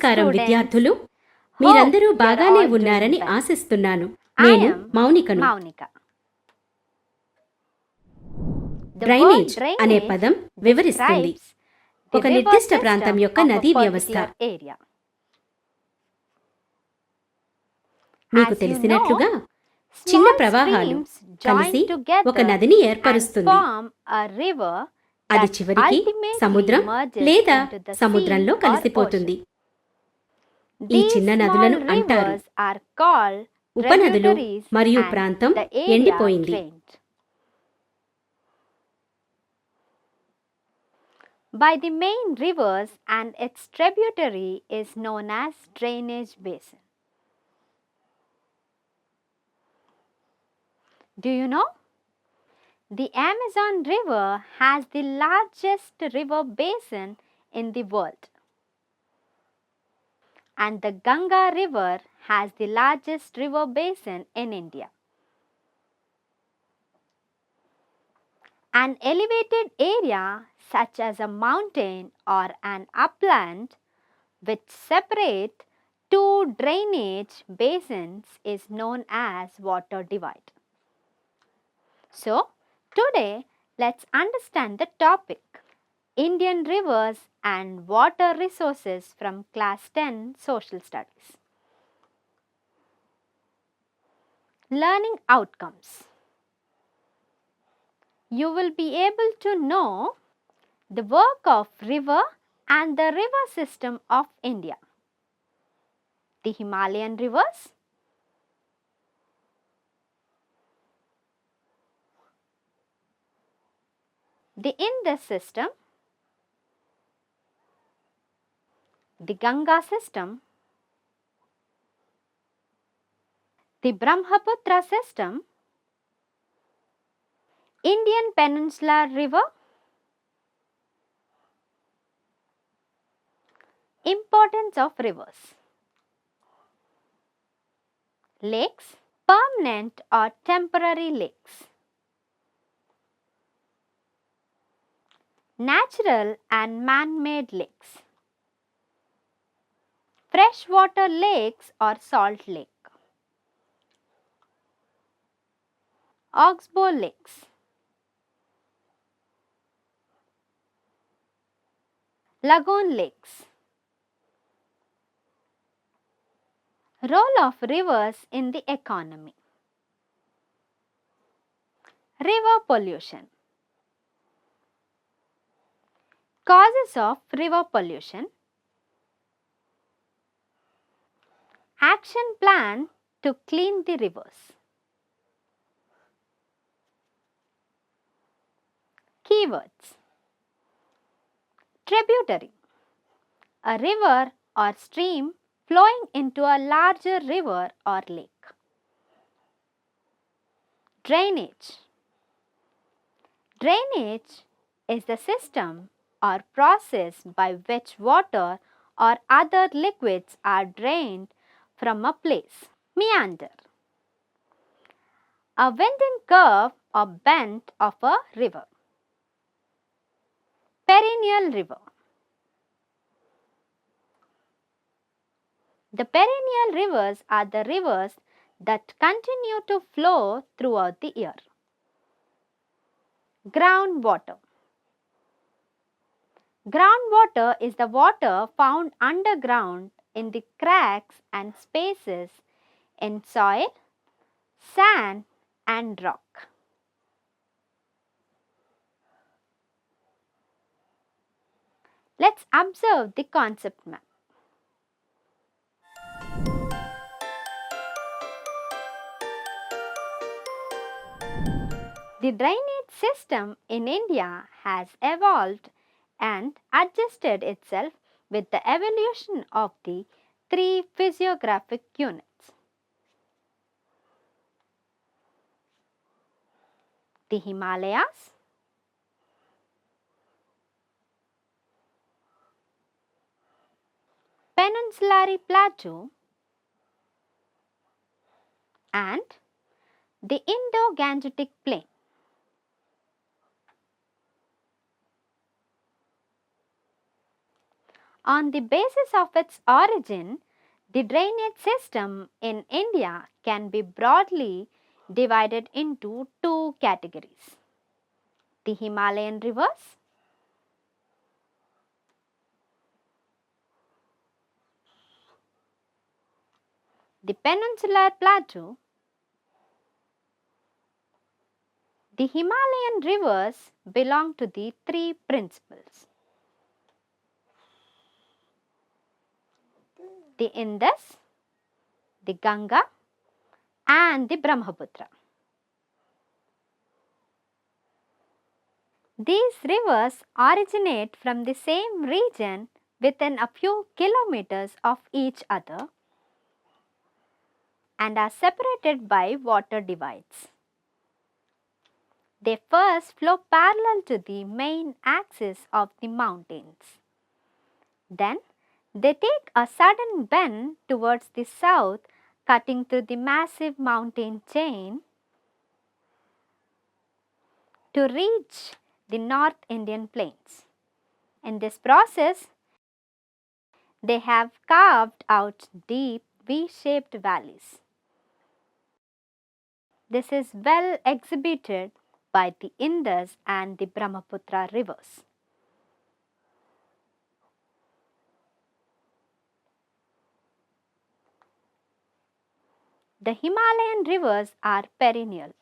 నమస్కారం విద్యార్థులు, మీరందరూ బాగానే ఉన్నారని ఆశిస్తున్నాను. నేను మౌనికను. డ్రైనేజ్ అనే పదం వివరిస్తుంది ఒక నిర్దిష్ట ప్రాంతం యొక్క నదీ వ్యవస్థ. మీకు తెలిసినట్లుగా చిన్న ప్రవాహాలు కలిసి ఒక నదిని ఏర్పరుస్తుంది. అది చివరికి సముద్రం లేదా సముద్రంలో కలిసిపోతుంది. ఈ చిన్న నదులను అంటారు ఉపనదులు మరియు ప్రాంతం ఎండిపోయింది. By the main rivers and its tributary is known as drainage basin. Do you know? The Amazon River has the largest river basin in the world. And the Ganga River has the largest river basin in India. An elevated area such as a mountain or an upland which separate two drainage basins is known as water divide. So, today let's understand the topic Indian rivers and water resources from class 10 social studies. Learning outcomes. You will be able to know the work of river and the river system of India. The Himalayan rivers, the Indus system, the Ganga system, the Brahmaputra system, Indian Peninsular River, importance of rivers, lakes, permanent or temporary lakes, natural and man-made lakes, freshwater lakes or salt lake, oxbow lakes, lagoon lakes. Role of rivers in the economy. River pollution. Causes of river pollution. Action plan to clean the rivers. Keywords. Tributary. A river or stream flowing into a larger river or lake. Drainage. Drainage is the system or process by which water or other liquids are drained from a place. Meander. A winding curve or bend of a river. Perennial river. The perennial rivers are the rivers that continue to flow throughout the year. Groundwater. Groundwater is the water found underground in the cracks and spaces in soil, sand and rock. Let's observe the concept map. The drainage system in India has evolved and adjusted itself with the evolution of the three physiographic units. The Himalayas, Peninsular Plateau and the Indo-Gangetic Plain. On the basis of its origin, the drainage system in India can be broadly divided into two categories: the Himalayan rivers the peninsular plateau. The Himalayan rivers belong to the three principles: the Indus, the Ganga, and the Brahmaputra. These rivers originate from the same region within a few kilometers of each other and are separated by water divides. They first flow parallel to the main axis of the mountains. Then they take a sudden bend towards the south, cutting through the massive mountain chain to reach the North Indian plains. In this process, they have carved out deep V-shaped valleys. This is well exhibited by the Indus and the Brahmaputra rivers. The Himalayan rivers are perennial.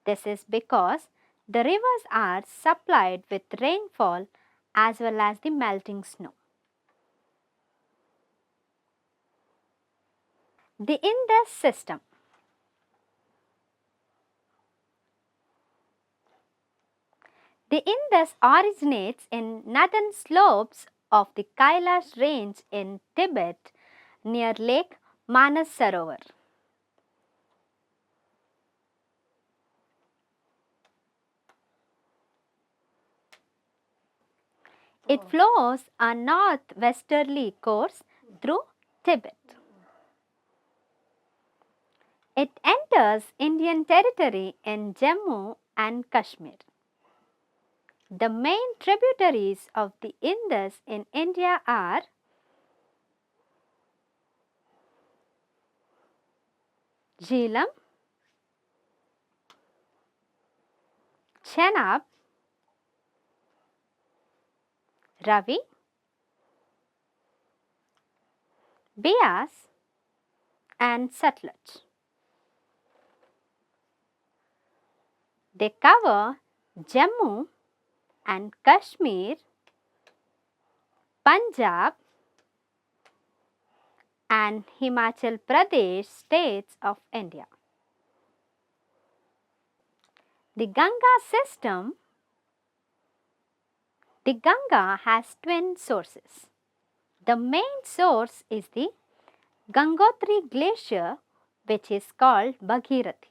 This is because the rivers are supplied with rainfall as well as the melting snow. The Indus system. The Indus originates in northern slopes of the Kailash range in Tibet near Lake Manas Sarovar. It flows a northwesterly course through Tibet. It enters Indian territory in Jammu and Kashmir. The main tributaries of the Indus in India are Jhelum, Chenab, Ravi, Beas, and Satluj. They cover Jammu and Kashmir, Punjab, and Himachal Pradesh states of India. The Ganga system. The Ganga has twin sources. The main source is the Gangotri glacier, which is called Bhagirathi.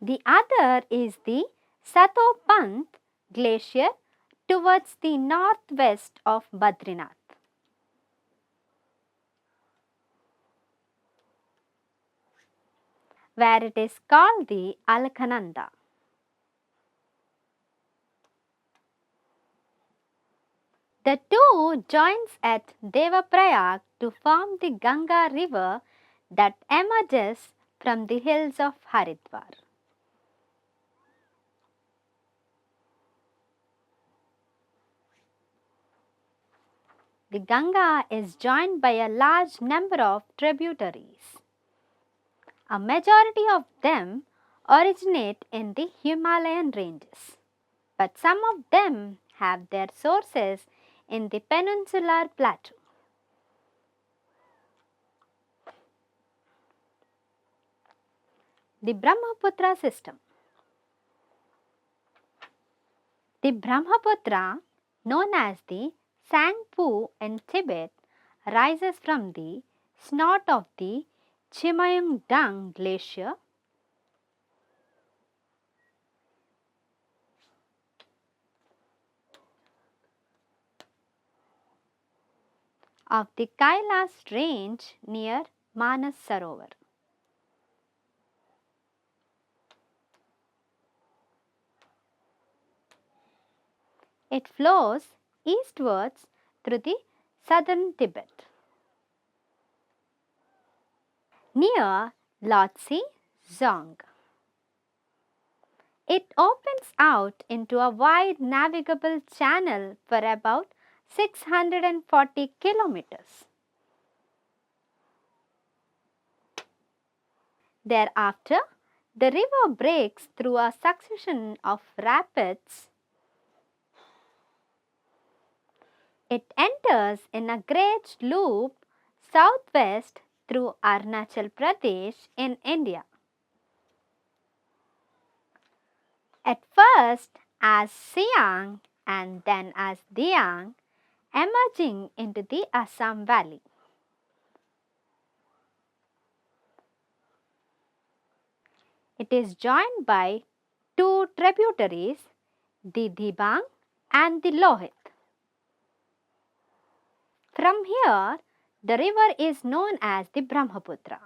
The other is the Satopant glacier towards the northwest of Badrinath. Where it is called the Alaknanda. The two joins at Devaprayag to form the Ganga river that emerges from the hills of Haridwar. The Ganga is joined by a large number of tributaries. A majority of them originate in the Himalayan ranges, but some of them have their sources in the peninsular plateau. The Brahmaputra system. The Brahmaputra, known as the Sangpu in Tibet, rises from the snout of the Chimayungdang glacier of the Kailash range near Manas Sarovar. It flows eastwards through the southern Tibet. Near Lhotse Dzong. It opens out into a wide navigable channel for about 640 kilometers. Thereafter, the river breaks through a succession of rapids. It enters in a great loop southwest through Arunachal Pradesh in India. At first as Siang and then as Diang, emerging into the Assam Valley. It is joined by two tributaries, the Dibang and the Lohit. From here, the river is known as the Brahmaputra.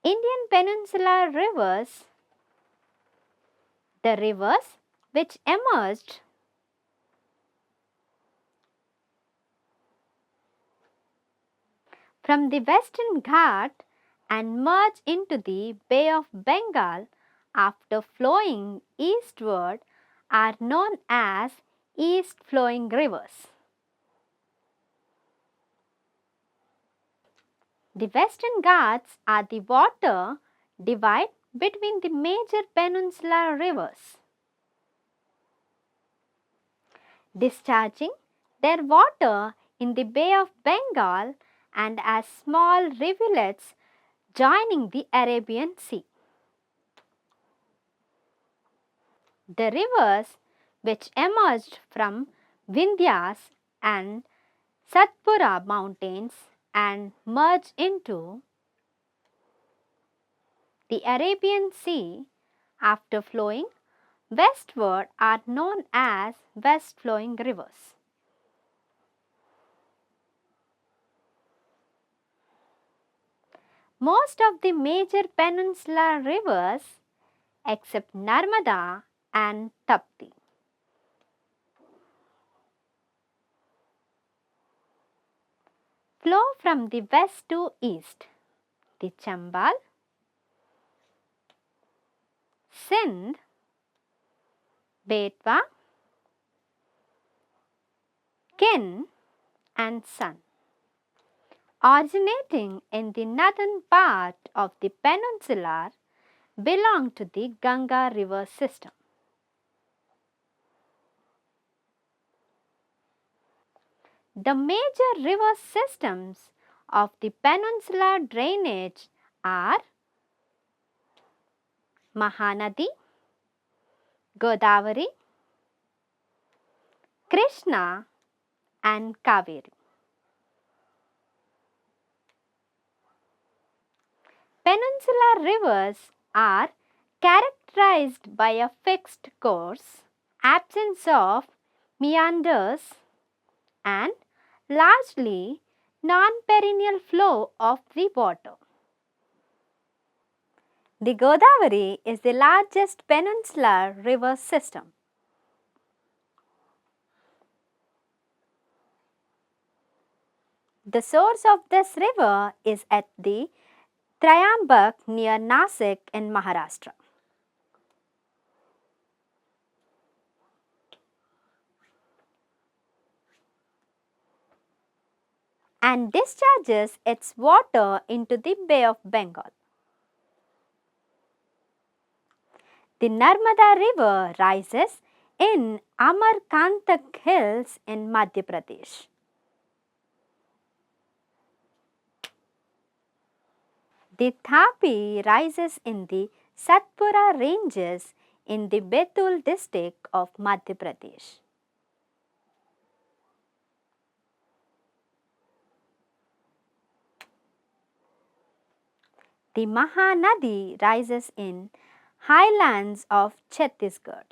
Indian peninsular rivers, the rivers which emerged from the Western Ghat and merge into the Bay of Bengal after flowing eastward are known as east flowing rivers. The Western Ghats are the water divide between the major peninsular rivers, discharging their water in the Bay of Bengal and as small rivulets joining the Arabian Sea. The rivers which emerged from Vindhyas and Satpura mountains and merge into the Arabian Sea after flowing westward are known as west flowing rivers. Most of the major peninsular rivers except Narmada and Tapti flow from the west to east. The Chambal, Sindh, Betwa, Kin and Son, originating in the northern part of the peninsula, belong to the Ganga river system. The major river systems of the peninsular drainage are Mahanadi, Godavari, Krishna and Kaveri. Peninsular rivers are characterized by a fixed course, absence of meanders and largely non-perennial flow of the water. The Godavari is the largest peninsular river system. The source of this river is at the Trayambak near Nasik in Maharashtra. And discharges its water into the Bay of Bengal. The Narmada river rises in Amarkantak hills in Madhya Pradesh. The Tapi rises in the Satpura ranges in the Betul district of Madhya Pradesh. The Mahanadi rises in highlands of Chhattisgarh.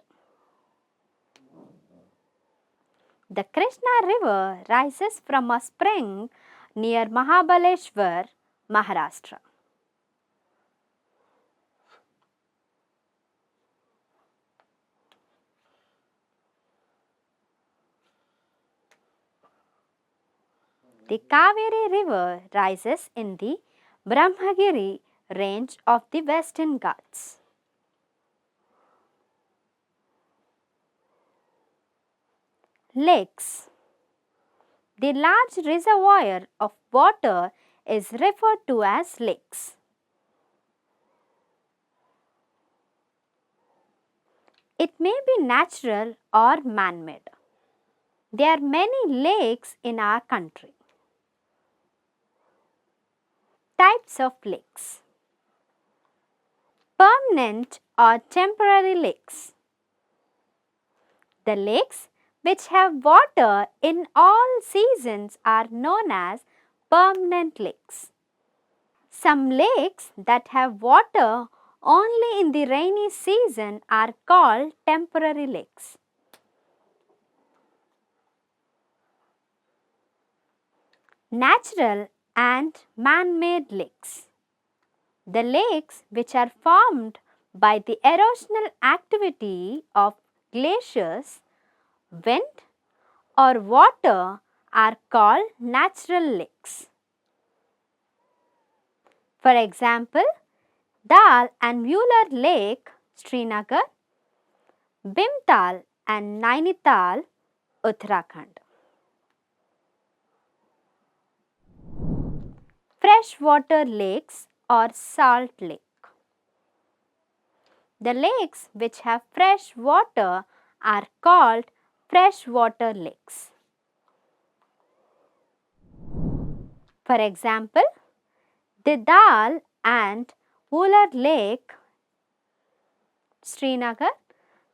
The Krishna river rises from a spring near Mahabaleshwar, Maharashtra. The Kaveri River rises in the Brahmagiri range of the Western Ghats. Lakes. The large reservoir of water is referred to as lakes. It may be natural or man-made. There are many lakes in our country. Types of lakes. Permanent or temporary lakes. The lakes which have water in all seasons are known as permanent lakes. Some lakes that have water only in the rainy season are called temporary lakes. Natural and man-made lakes. The lakes which are formed by the erosional activity of glaciers, wind or water are called natural lakes. For example, Dal and Mueller Lake, Srinagar, Bhimtal and Nainital, Uttarakhand. Freshwater lakes or salt lake. The lakes which have fresh water are called freshwater lakes. For example, the Dal and Mueller Lake, Srinagar,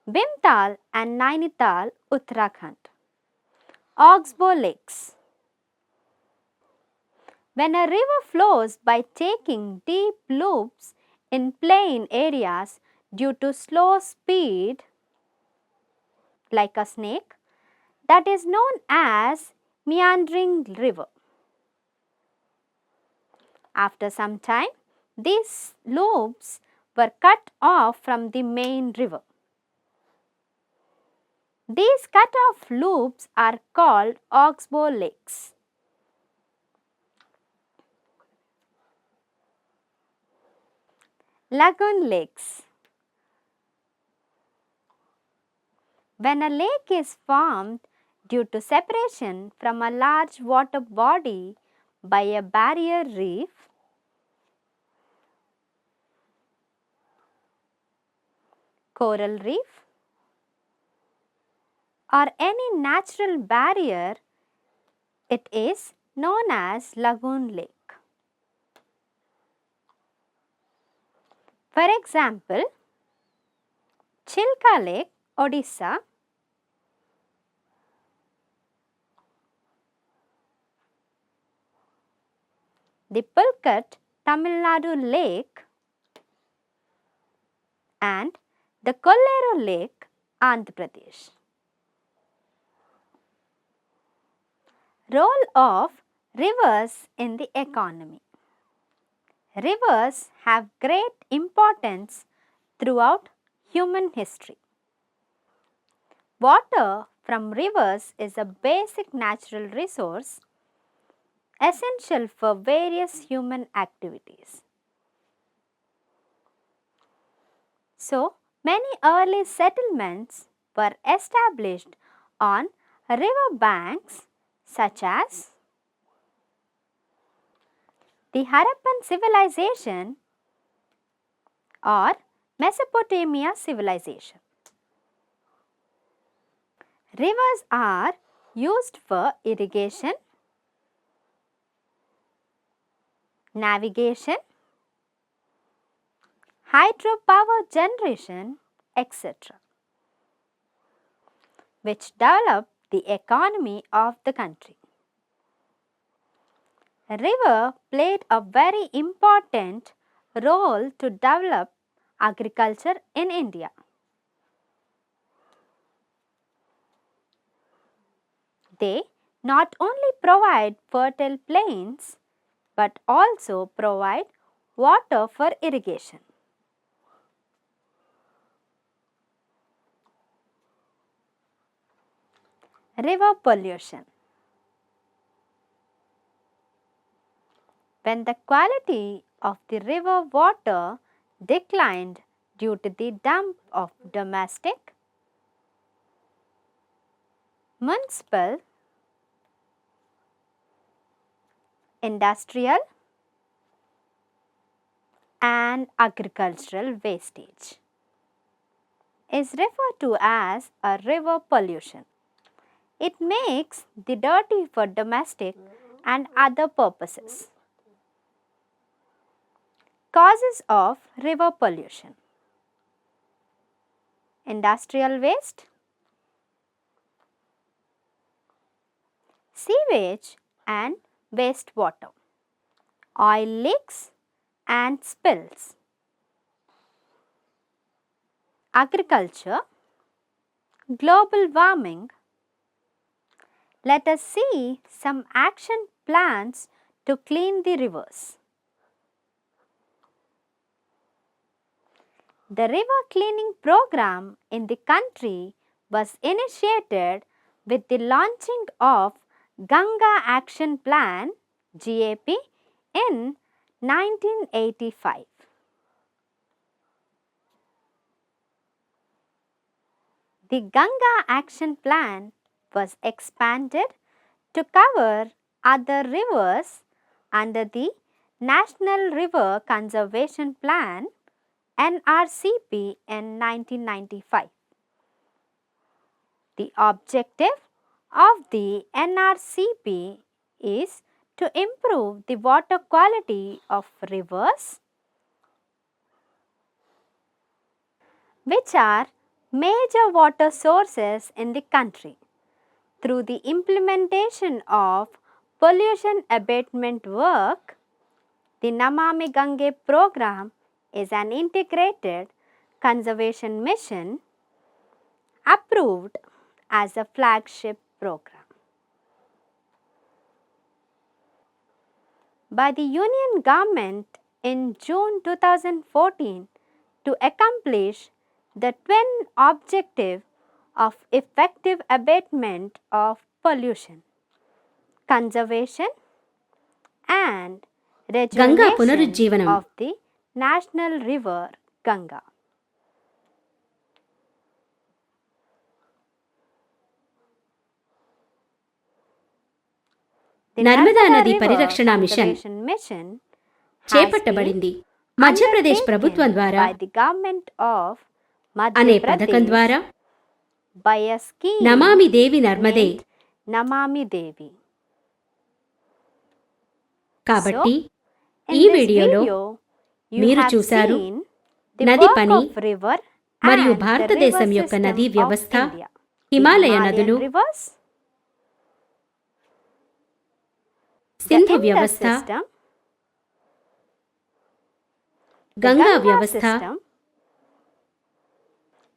Bhimtal and Nainital, Uttarakhand. Oxbow lakes. When a river flows by taking deep loops in plain areas due to slow speed like a snake, that is known as meandering river. After some time, these loops were cut off from the main river. These cut off loops are called oxbow lakes. Lagoon lakes. When a lake is formed due to separation from a large water body by a barrier reef, coral reef, or any natural barrier, it is known as lagoon lake. For example, Chilka Lake, Odisha, the Pulkat, Tamil Nadu Lake and the Kolleru Lake, Andhra Pradesh. Role of rivers in the economy. Rivers have great importance throughout human history. Water from rivers is a basic natural resource essential for various human activities. So, many early settlements were established on river banks such as the Harappan civilization or Mesopotamia civilization. Rivers are used for irrigation, navigation, hydropower generation, etc., which develop the economy of the country. A river played a very important role to develop agriculture in India. They not only provide fertile plains but also provide water for irrigation. River pollution. when the quality of the river water declined due to the dump of domestic, municipal, industrial, and agricultural wastage, is referred to as a river pollution. It makes the dirty for domestic and other purposes. Causes of river pollution: industrial waste, sewage and wastewater, oil leaks and spills, agriculture, global warming. Let us see some action plans to clean the rivers. The river cleaning program in the country was initiated with the launching of Ganga Action Plan (GAP) in 1985. The Ganga Action Plan was expanded to cover other rivers under the National River Conservation Plan (NRCP) in 1995. The objective of the NRCP is to improve the water quality of rivers, which are major water sources in the country, through the implementation of pollution abatement work. The Namami Gange program is an integrated conservation mission approved as a flagship program by the Union Government in June 2014 to accomplish the twin objective of effective abatement of pollution, conservation and Ganga rejuvenation పునరుజ్జీవనం. of the national river Ganga. The Narmada Narmada నది River పరిరక్షణ Conservation Mission has చేపట్టబడింది. been Madhya Pradesh undertaken ప్రభుత్వం ద్వారా by the government of అనే Madhya పథకం Pradesh ద్వారా by a scheme Namami Devi నర్మదే. named Namami Devi. కాబట్టి In ఈ this వీడియోలో video, you మీరు have చూశారు seen the నది work పని of river మరియు and the భారతదేశం river యొక్క system నదీ of వ్యవస్థ, India. హిమాలయ Himalayan నదులు, rivers, the సింధు Indus వ్యవస్థ, system, the గంగా Ganga వ్యవస్థ, system,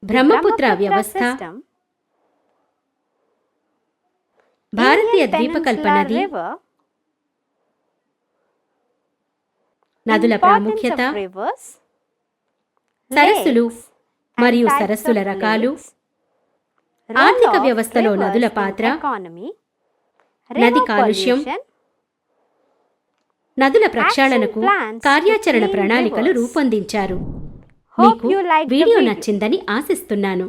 the బ్రహ్మపుత్ర Brahmaputra వ్యవస్థ, system, భారతీయ Indian ద్వీపకల్ప Peninsular నది, River, నదుల importance ప్రాముఖ్యత, of rivers, సరస్సులు lakes మరియు and types సరస్సుల of రకాలు, lakes, role ఆర్థిక of వ్యవస్థలో rivers నదుల in పాత్ర, economy, నది river కాలుష్యం, pollution, నదుల ప్రక్షాళనకు action plans to కార్యాచరణ clean ప్రణాళికలు rivers. రూపొందించారు. Hope మీకు you liked the video video. నచ్చిందని ఆశిస్తున్నాను.